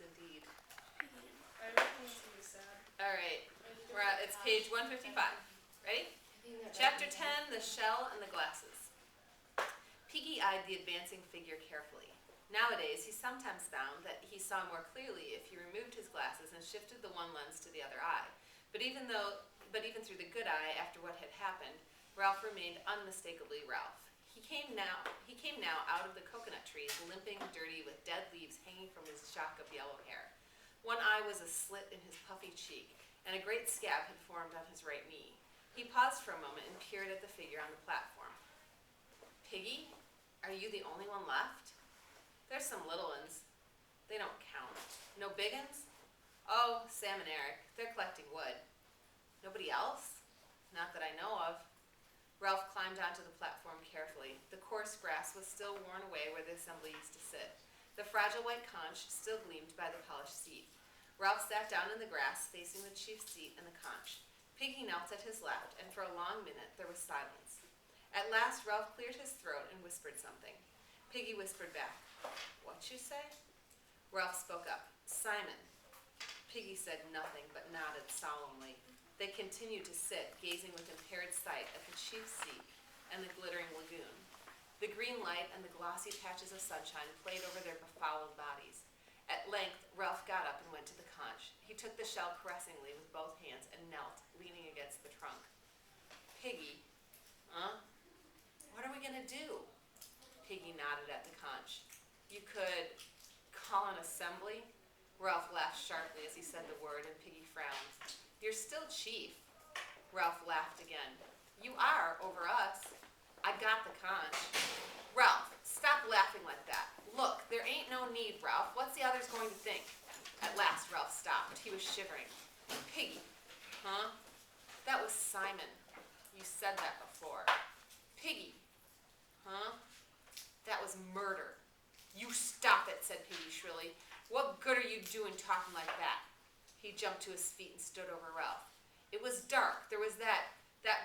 indeed. Everything's gonna be sad. All right, it's page 155. Ready? Chapter 10, The Shell and the Glasses. Piggy eyed the advancing figure carefully. Nowadays, he sometimes found that he saw more clearly if he removed his glasses and shifted the one lens to the other eye. But even through the good eye, after what had happened, Ralph remained unmistakably Ralph. He came now out of the coconut trees, limping, dirty, with dead leaves hanging from his shock of yellow hair. One eye was a slit in his puffy cheek, and a great scab had formed on his right knee. He paused for a moment and peered at the figure on the platform. Piggy, are you the only one left? There's some little ones. They don't count. No big ones? Oh, Sam and Eric. They're collecting wood. Nobody else? Not that I know of. Ralph climbed onto the platform carefully. The coarse grass was still worn away where the assembly used to sit. The fragile white conch still gleamed by the polished seat. Ralph sat down in the grass, facing the chief's seat and the conch. Piggy knelt at his left, and for a long minute there was silence. At last Ralph cleared his throat and whispered something. Piggy whispered back, "What you say?" Ralph spoke up, "Simon." Piggy said nothing, but nodded solemnly. They continued to sit, gazing with impaired sight at the chief's seat and the glittering lagoon. The green light and the glossy patches of sunshine played over their befouled bodies. At length, Ralph got up and went to the conch. He took the shell caressingly with both hands and knelt, leaning against the trunk. "Piggy, what are we going to do?" Piggy nodded at the conch. "You could call an assembly." Ralph laughed sharply as he said the word, and Piggy frowned. "You're still chief." Ralph laughed again. "You are, over us." "I got the conch." "Ralph, stop laughing like that. Look, there ain't no need, Ralph. What's the others going to think?" At last Ralph stopped. He was shivering. "Piggy, That was Simon. You said that before." "Piggy, That was murder." "You stop it," said Piggy shrilly. "What good are you doing talking like that?" He jumped to his feet and stood over Ralph. "It was dark. There was that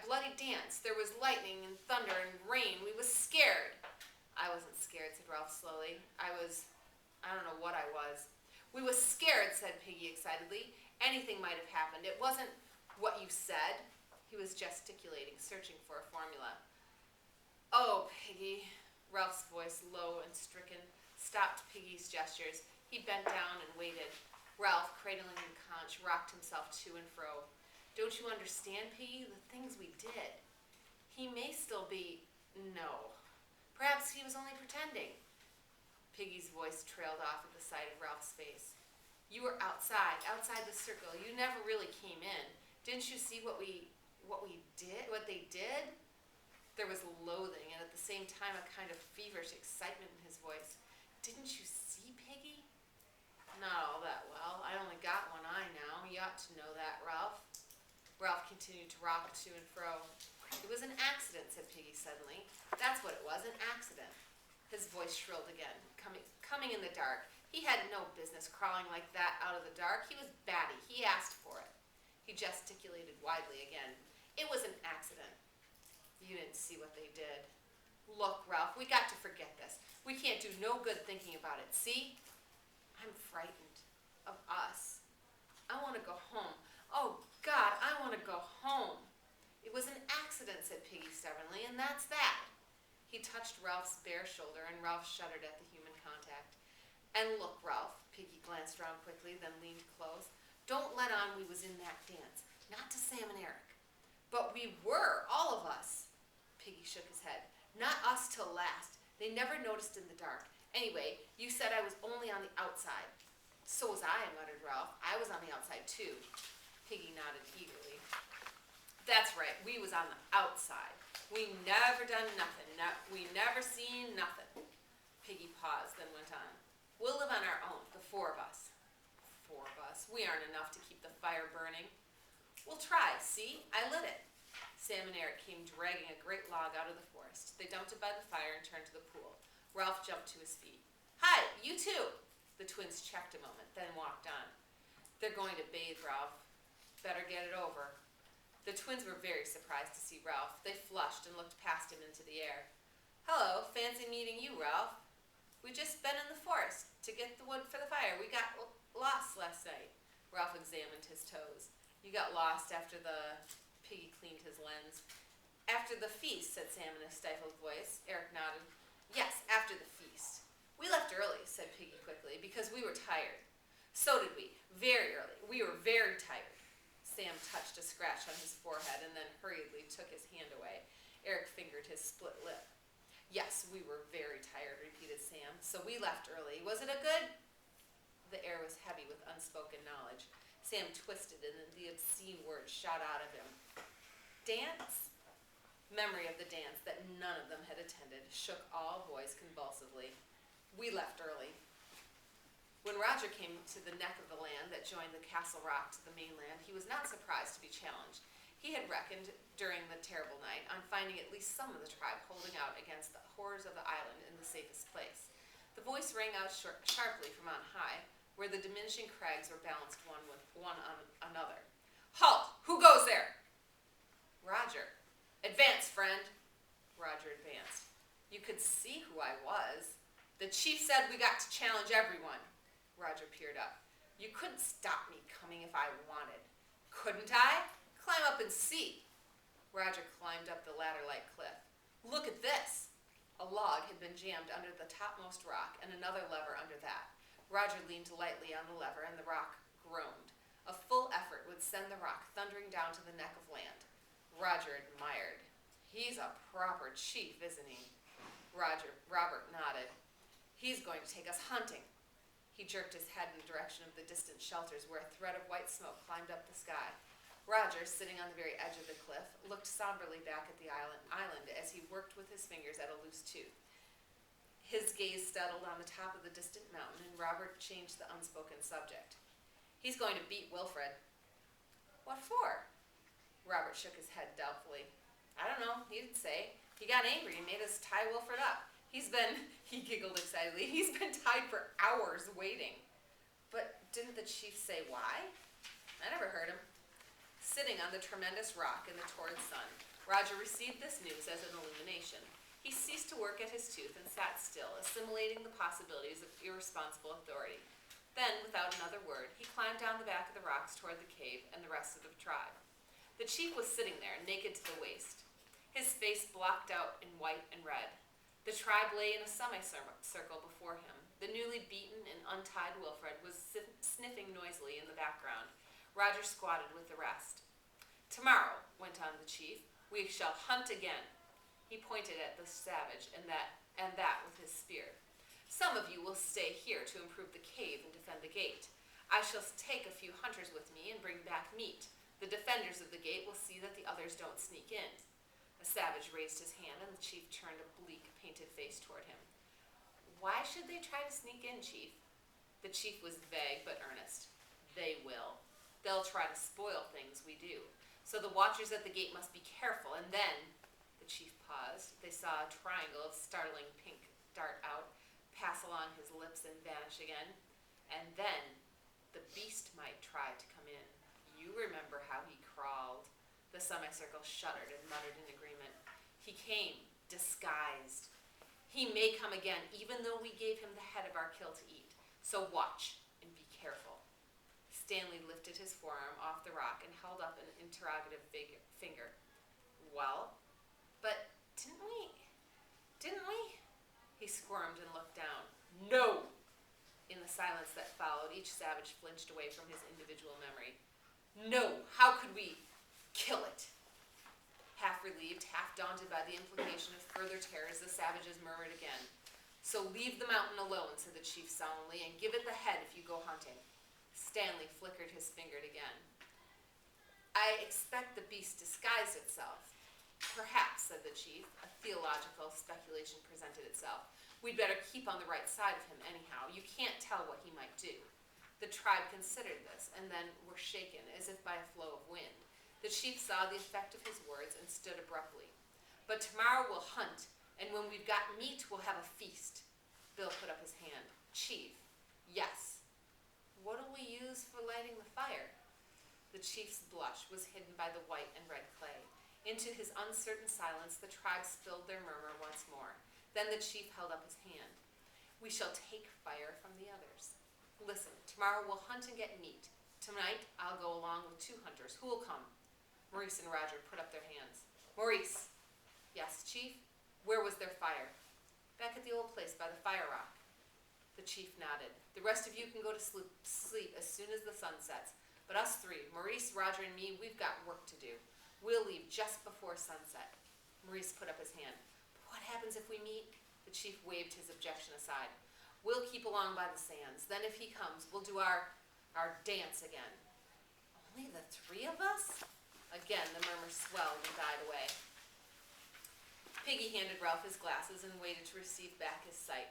bloody dance. There was lightning and thunder and rain. We was scared." "I wasn't scared," said Ralph slowly. I don't know what I was." "We was scared," said Piggy excitedly. "Anything might have happened. It wasn't what you said." He was gesticulating, searching for a formula. "Oh, Piggy." Ralph's voice, low and stricken, stopped Piggy's gestures. He bent down and waited. Ralph, cradling the conch, rocked himself to and fro. "Don't you understand, Piggy? The things we did. He may still be... No. Perhaps he was only pretending." Piggy's voice trailed off at the sight of Ralph's face. "You were outside the circle. You never really came in. Didn't you see what they did?" There was loathing and at the same time a kind of feverish excitement in his voice. "Didn't you see, Piggy?" "Not all that well. I only got one eye now. You ought to know that, Ralph." Ralph continued to rock to and fro. "It was an accident," said Piggy suddenly. "That's what it was, an accident." His voice shrilled again. Coming in the dark. He had no business crawling like that out of the dark. He was batty. He asked for it. He gesticulated widely again. "It was an accident." "You didn't see what they did." "Look, Ralph, we got to forget this. We can't do no good thinking about it. See? I'm frightened of us. I want to go home. Oh, God, I want to go home." "It was an accident," said Piggy stubbornly, "and that's that." He touched Ralph's bare shoulder, and Ralph shuddered at the human contact. "And look, Ralph," Piggy glanced round quickly, then leaned close. "Don't let on we was in that dance. Not to Sam and Eric." "But we were, all of us." Piggy shook his head. "Not us till last. They never noticed in the dark. Anyway, you said I was only on the outside." "So was I," muttered Ralph. "I was on the outside, too." Piggy nodded eagerly. "That's right, we was on the outside. We never done nothing. We never seen nothing." Piggy paused, then went on. "We'll live on our own, the four of us." "4 of us? We aren't enough to keep the fire burning." "We'll try. See? I lit it." Sam and Eric came dragging a great log out of the forest. They dumped it by the fire and turned to the pool. Ralph jumped to his feet. "Hi, you too." The twins checked a moment, then walked on. "They're going to bathe, Ralph. Better get it over." The twins were very surprised to see Ralph. They flushed and looked past him into the air. "Hello, fancy meeting you, Ralph." "We just been in the forest to get the wood for the fire. We got lost last night. Ralph examined his toes. You got lost after the piggy cleaned his lens. After the feast, said Sam in a stifled voice. Eric nodded. Yes, after the feast. We left early, said Piggy quickly, because we were tired. So did we. Very early. We were very tired. Sam touched a scratch on his forehead and then hurriedly took his hand away. Eric fingered his split lip. Yes, we were very tired, repeated Sam. So we left early. Was it a good? The air was heavy with unspoken knowledge. Sam twisted and the obscene words shot out of him. Dance? Memory of the dance that none of them had attended shook all boys convulsively. We left early. When Roger came to the neck of the land that joined the Castle Rock to the mainland, he was not surprised to be challenged. He had reckoned, during the terrible night, on finding at least some of the tribe holding out against the horrors of the island in the safest place. The voice rang out sharply from on high, where the diminishing crags were balanced one on another. Halt! Who goes there? Roger. Advance, friend. Roger advanced. You could see who I was. The chief said we got to challenge everyone. Roger peered up. You couldn't stop me coming if I wanted. Couldn't I? Climb up and see. Roger climbed up the ladder-like cliff. Look at this. A log had been jammed under the topmost rock and another lever under that. Roger leaned lightly on the lever and the rock groaned. A full effort would send the rock thundering down to the neck of land. Roger admired. He's a proper chief, isn't he? Robert nodded. He's going to take us hunting. He jerked his head in the direction of the distant shelters where a thread of white smoke climbed up the sky. Roger, sitting on the very edge of the cliff, looked somberly back at the island as he worked with his fingers at a loose tooth. His gaze settled on the top of the distant mountain, and Robert changed the unspoken subject. He's going to beat Wilfred. What for? Robert shook his head doubtfully. I don't know, he didn't say. He got angry and made us tie Wilfred up. He giggled excitedly, he's been tied for hours waiting. But didn't the chief say why? I never heard him. Sitting on the tremendous rock in the torrid sun, Roger received this news as an illumination. He ceased to work at his tooth and sat still, assimilating the possibilities of irresponsible authority. Then, without another word, he climbed down the back of the rocks toward the cave and the rest of the tribe. The chief was sitting there, naked to the waist, his face blocked out in white and red. The tribe lay in a semicircle before him. The newly beaten and untied Wilfred was sniffing noisily in the background. Roger squatted with the rest. Tomorrow, went on the chief, we shall hunt again. He pointed at the savage and that with his spear. Some of you will stay here to improve the cave and defend the gate. I shall take a few hunters with me and bring back meat. The defenders of the gate will see that the others don't sneak in. The savage raised his hand and the chief turned a bleak, painted face toward him. Why should they try to sneak in, chief? The chief was vague but earnest. They will. They'll try to spoil things we do. So the watchers at the gate must be careful, and then, the chief paused. They saw a triangle of startling pink dart out, pass along his lips and vanish again. And then, the beast might try to come in. You remember how he crawled. The semicircle shuddered and muttered in agreement. He came, disguised. He may come again, even though we gave him the head of our kill to eat. So watch and be careful. Stanley lifted his forearm off the rock and held up an interrogative finger. Well, but didn't we? He squirmed and looked down. No! In the silence that followed, each savage flinched away from his individual memory. No! How could we kill it? Half relieved, half daunted by the implication of further terrors, the savages murmured again. So leave the mountain alone, said the chief solemnly, and give it the head if you go hunting. Stanley flickered his finger again. I expect the beast disguised itself. Perhaps, said the chief. A theological speculation presented itself. We'd better keep on the right side of him anyhow. You can't tell what he might do. The tribe considered this, and then were shaken, as if by a flow of wind. The chief saw the effect of his words and stood abruptly. But tomorrow we'll hunt, and when we've got meat, we'll have a feast. Bill put up his hand. Chief, yes. What'll we use for lighting the fire? The chief's blush was hidden by the white and red clay. Into his uncertain silence, the tribe spilled their murmur once more. Then the chief held up his hand. We shall take fire from the others. Listen, tomorrow we'll hunt and get meat. Tonight, I'll go along with 2 hunters. Who'll come? Maurice and Roger put up their hands. Maurice. Yes, Chief? Where was their fire? Back at the old place by the fire rock. The chief nodded. The rest of you can go to sleep as soon as the sun sets. But us 3, Maurice, Roger, and me, we've got work to do. We'll leave just before sunset. Maurice put up his hand. But what happens if we meet? The chief waved his objection aside. We'll keep along by the sands. Then if he comes, we'll do our dance again. Only the 3 of us? Again, the murmur swelled and died away. Piggy handed Ralph his glasses and waited to receive back his sight.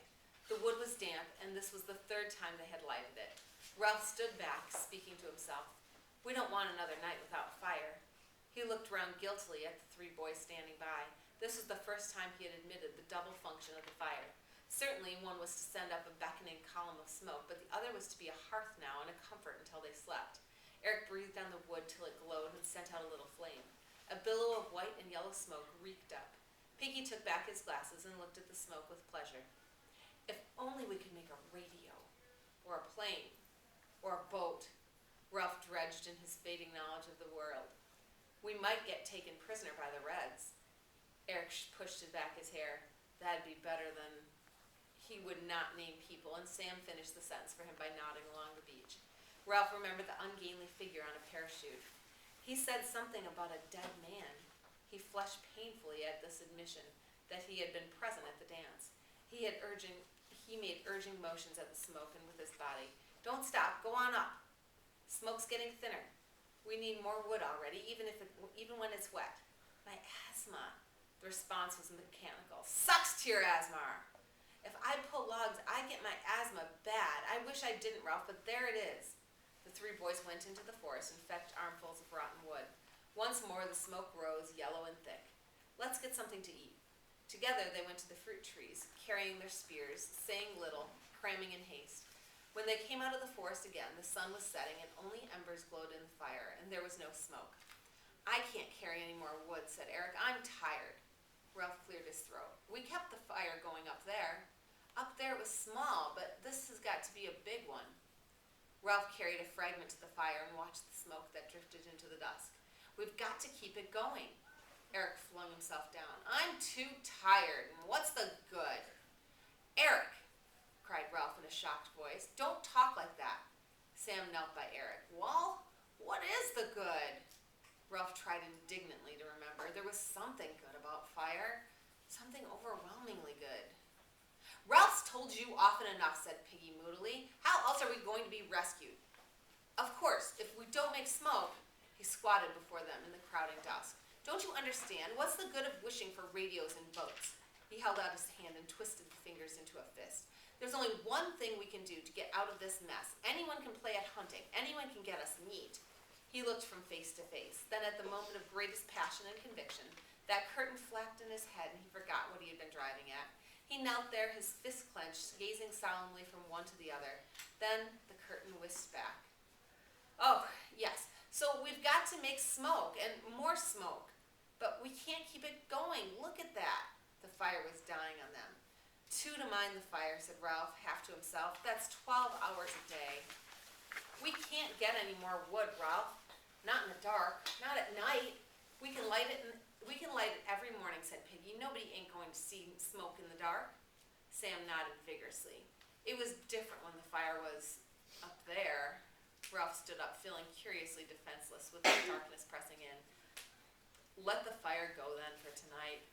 The wood was damp, and this was the 3rd time they had lighted it. Ralph stood back, speaking to himself. We don't want another night without fire. He looked round guiltily at the 3 boys standing by. This was the first time he had admitted the double function of the fire. Certainly one was to send up a beckoning column of smoke, but the other was to be a hearth now and a comfort until they slept. Eric breathed on the wood till it glowed and sent out a little flame. A billow of white and yellow smoke reeked up. Piggy took back his glasses and looked at the smoke with pleasure. If only we could make a radio, or a plane, or a boat, Ralph dredged in his fading knowledge of the world. We might get taken prisoner by the Reds. Eric pushed back his hair. That'd be better than... He would not name people, and Sam finished the sentence for him by nodding along the beach. Ralph remembered the ungainly figure on a parachute. He said something about a dead man. He flushed painfully at this admission that he had been present at the dance. He made urging motions at the smoke and with his body. Don't stop, go on up. Smoke's getting thinner. We need more wood already, even when it's wet. My asthma. The response was mechanical. Sucks to your asthma. If I pull logs, I get my asthma bad. I wish I didn't, Ralph, but there it is. The 3 boys went into the forest and fetched armfuls of rotten wood. Once more the smoke rose, yellow and thick. Let's get something to eat. Together they went to the fruit trees, carrying their spears, saying little, cramming in haste. When they came out of the forest again, the sun was setting and only embers glowed in the fire, and there was no smoke. I can't carry any more wood, said Eric. I'm tired. Ralph cleared his throat. We kept the fire going up there. Up there it was small, but this has got to be a big one. Ralph carried a fragment to the fire and watched the smoke that drifted into the dusk. We've got to keep it going. Eric flung himself down. I'm too tired, and what's the good? Eric, cried Ralph in a shocked voice, don't talk like that. Sam knelt by Eric. Well, what is the good? Ralph tried indignantly to remember. There was something good about fire, something overwhelmingly good. Ralph's told you often enough, said Piggy moodily. How else are we going to be rescued? Of course, if we don't make smoke. He squatted before them in the crowding dusk. Don't you understand? What's the good of wishing for radios and boats? He held out his hand and twisted the fingers into a fist. There's only one thing we can do to get out of this mess. Anyone can play at hunting. Anyone can get us meat. He looked from face to face. Then at the moment of greatest passion and conviction, that curtain flapped in his head and he forgot what he had been driving at. He knelt there, his fists clenched, gazing solemnly from one to the other. Then the curtain whisked back. Oh, yes. So we've got to make smoke and more smoke. But we can't keep it going. Look at that. The fire was dying on them. 2 to mind the fire, said Ralph, half to himself. That's 12 hours a day. We can't get any more wood, Ralph. Not in the dark. Not at night. We can light it every morning, said Piggy. Nobody ain't going to see smoke in the dark. Sam nodded vigorously. It was different when the fire was up there. Ralph stood up, feeling curiously defenseless with the darkness pressing in. Let the fire go then for tonight.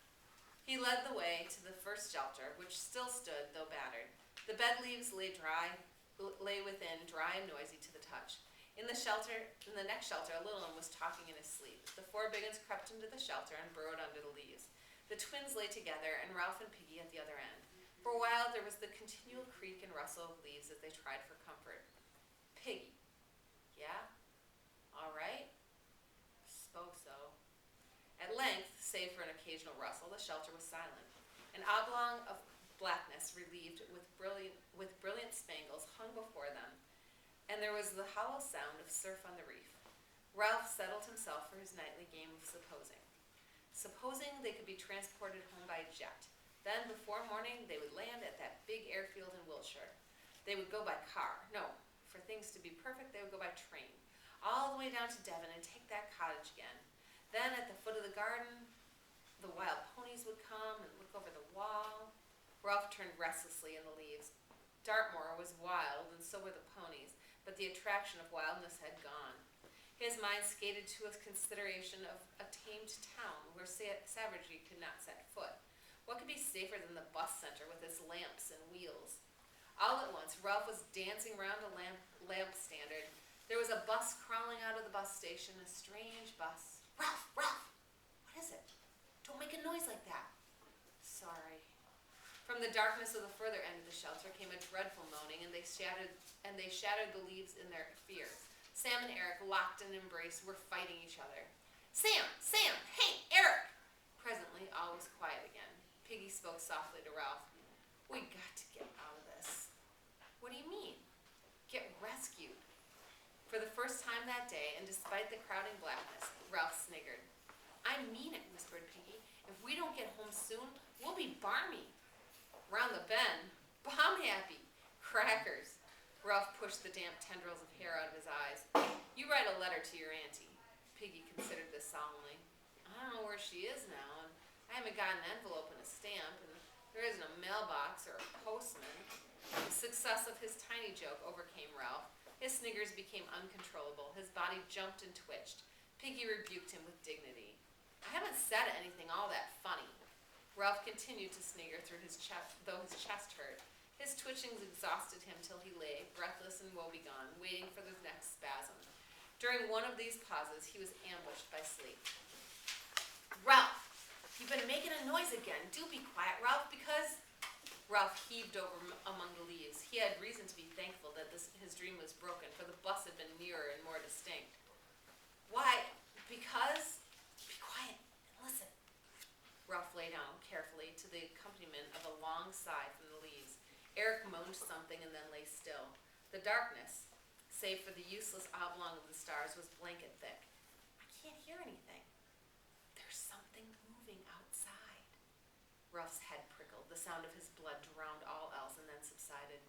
He led the way to the first shelter, which still stood, though battered. The bed leaves lay within, dry and noisy to the touch. In the next shelter, a little one was talking in his sleep. The 4 big ones crept into the shelter and burrowed under the leaves. The twins lay together, and Ralph and Piggy at the other end. For a while, there was the continual creak and rustle of leaves as they tried for comfort. Piggy. Yeah? All right? Suppose so. At length, save for an occasional rustle, the shelter was silent. An oblong of blackness relieved with brilliant spangles hung before them, and there was the hollow sound of surf on the reef. Ralph settled himself for his nightly game of supposing. Supposing they could be transported home by jet. Then, before morning, they would land at that big airfield in Wiltshire. They would go by car. No, For things to be perfect, they would go by train, all the way down to Devon and take that cottage again. Then at the foot of the garden, the wild ponies would come and look over the wall. Ralph turned restlessly in the leaves. Dartmoor was wild, and so were the ponies, but the attraction of wildness had gone. His mind skated to a consideration of a tamed town where savagery could not set foot. What could be safer than the bus center with its lamps and wheels? All at once, Ralph was dancing round a lamp standard. There was a bus crawling out of the bus station, a strange bus. Ralph! Ralph! What is it? Don't make a noise like that. Sorry. From the darkness of the further end of the shelter came a dreadful moaning, and they shattered the leaves in their fear. Sam and Eric, locked in embrace, were fighting each other. Sam! Sam! Hey, Eric! Presently, all was quiet again. Piggy spoke softly to Ralph. We got to get out of this. What do you mean? Get rescued. For the first time that day, and despite the crowding blackness, Ralph sniggered. I mean it, whispered Piggy. If we don't get home soon, we'll be barmy. Round the bend, bomb happy. Crackers. Ralph pushed the damp tendrils of hair out of his eyes. You write a letter to your auntie. Piggy considered this solemnly. I don't know where she is now, and I haven't got an envelope and a stamp, and there isn't a mailbox or a postman. The success of his tiny joke overcame Ralph. His sniggers became uncontrollable. His body jumped and twitched. Piggy rebuked him with dignity. I haven't said anything all that funny. Ralph continued to snigger through his chest, though his chest hurt. His twitchings exhausted him till he lay, breathless and woebegone, waiting for the next spasm. During one of these pauses, he was ambushed by sleep. Ralph! You've been making a noise again. Do be quiet, Ralph, because... Ralph heaved over among the leaves. He had reason to be thankful that his dream was broken, for the bus had been nearer and more distinct. Why? Because... Be quiet and listen. Ralph lay down carefully to the accompaniment of a long sigh from the leaves. Eric moaned something and then lay still. The darkness, save for the useless oblong of the stars, was blanket thick. I can't hear anything. There's something moving outside. Ralph's head prickled. The sound of his blood drowned all else and then subsided.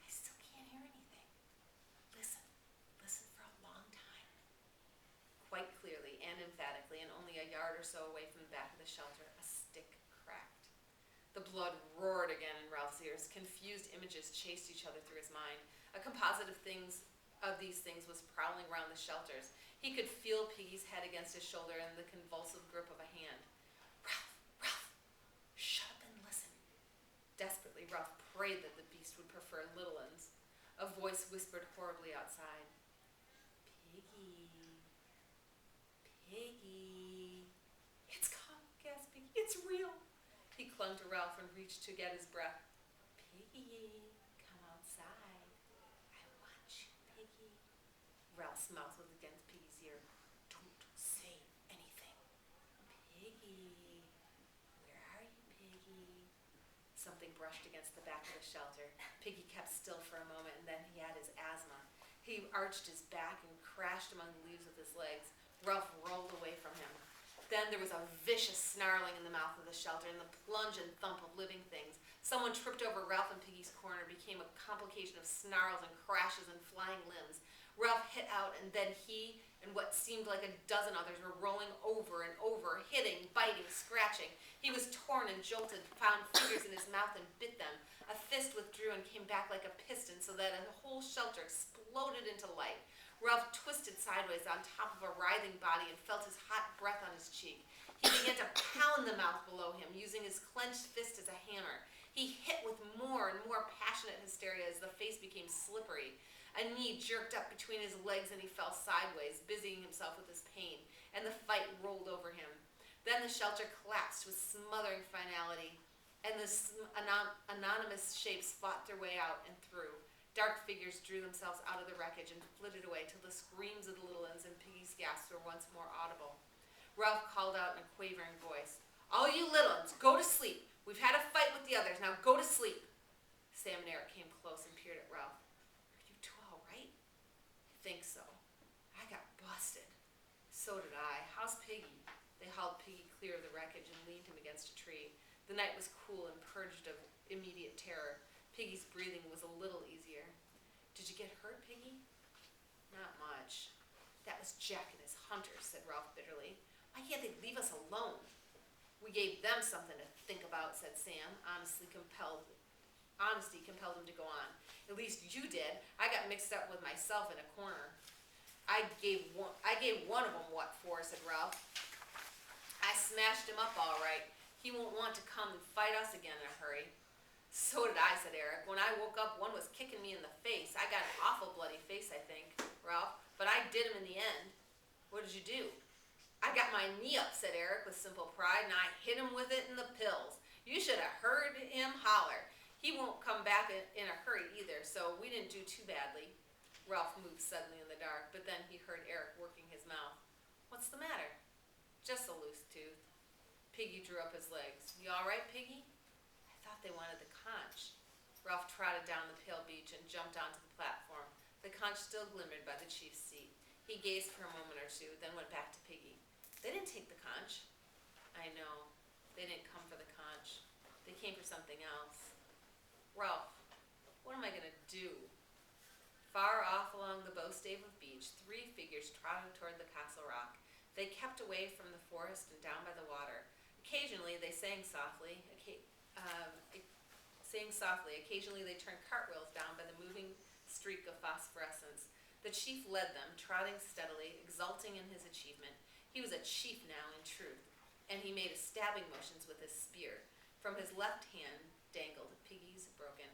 I still can't hear anything. Listen. Listen for a long time. Quite clearly and emphatically, and only a yard or so away from the back of the shelter, a stick cracked. The blood roared again in Ralph's ears. Confused images chased each other through his mind. A composite of these things was prowling round the shelters. He could feel Piggy's head against his shoulder and the convulsive grip of a hand. Ralph! Shut up and listen. Desperately, Ralph prayed that the beast would prefer little uns. A voice whispered horribly outside. Piggy. Piggy. It's come, gasped Piggy. It's real. He clung to Ralph and reached to get his breath. Piggy, come outside. I want you, Piggy. Ralph's mouth was against Piggy's ear. Don't say anything. Piggy. Where are you, Piggy? Something brushed against the back of the shelter. Piggy kept still for a moment, and then he had his asthma. He arched his back and crashed among the leaves with his legs. Ralph rolled away from him. Then there was a vicious snarling in the mouth of the shelter and the plunge and thump of living things. Someone tripped over Ralph in Piggy's corner. Became a complication of snarls and crashes and flying limbs. Ralph hit out, and then he and what seemed like a dozen others were rolling over and over, hitting, biting, scratching. He was torn and jolted, found fingers in his mouth and bit them. A fist withdrew and came back like a piston so that a whole shelter exploded into light. Ralph twisted sideways on top of a writhing body and felt his hot breath on his cheek. He began to pound the mouth below him, using his clenched fist as a hammer. He hit with more and more passionate hysteria as the face became slippery. A knee jerked up between his legs and he fell sideways, busying himself with his pain, and the fight rolled over him. Then the shelter collapsed with smothering finality, and the anonymous shapes fought their way out and through. Dark figures drew themselves out of the wreckage and flitted away till the screams of the little uns and Piggy's gasps were once more audible. Ralph called out in a quavering voice, All you little uns, go to sleep. We've had a fight with the others, now go to sleep. Sam and Eric came close and peered at Ralph. Are you two all right? I think so. I got busted. So did I. How's Piggy? They hauled Piggy clear of the wreckage and leaned him against a tree. The night was cool and purged of immediate terror. Piggy's breathing was a little easier. Did you you get hurt, Piggy? Not much. That was Jack and his hunters, said Ralph bitterly. Why can't they leave us alone? We gave them something to think about, said Sam. Honesty compelled him to go on. At least you did. I got mixed up with myself in a corner. I gave one of them what for, said Ralph. I smashed him up all right. He won't want to come and fight us again in a hurry. So did I, said Eric. When I woke up, one was kicking me in the face. I got an awful bloody face, I think, Ralph, but I did him in the end. What did you do? I got my knee up, said Eric with simple pride, and I hit him with it in the pills. You should have heard him holler. He won't come back in a hurry either, so we didn't do too badly. Ralph moved suddenly in the dark, but then he heard Eric working his mouth. What's the matter? Just a loose tooth. Piggy drew up his legs. You all right, Piggy? I thought they wanted the conch. Ralph trotted down the pale beach and jumped onto the platform. The conch still glimmered by the chief's seat. He gazed for a moment or two, then went back to Piggy. They didn't take the conch. I know. They didn't come for the conch. They came for something else. Ralph, what am I going to do? Far off along the bow-stave of beach, 3 figures trotted toward the castle rock. They kept away from the forest and down by the water. Occasionally, they sang softly. Occasionally, they turned cartwheels down by the moving streak of phosphorescence. The chief led them, trotting steadily, exulting in his achievement. He was a chief now, in truth, and he made stabbing motions with his spear. From his left hand dangled Piggy's broken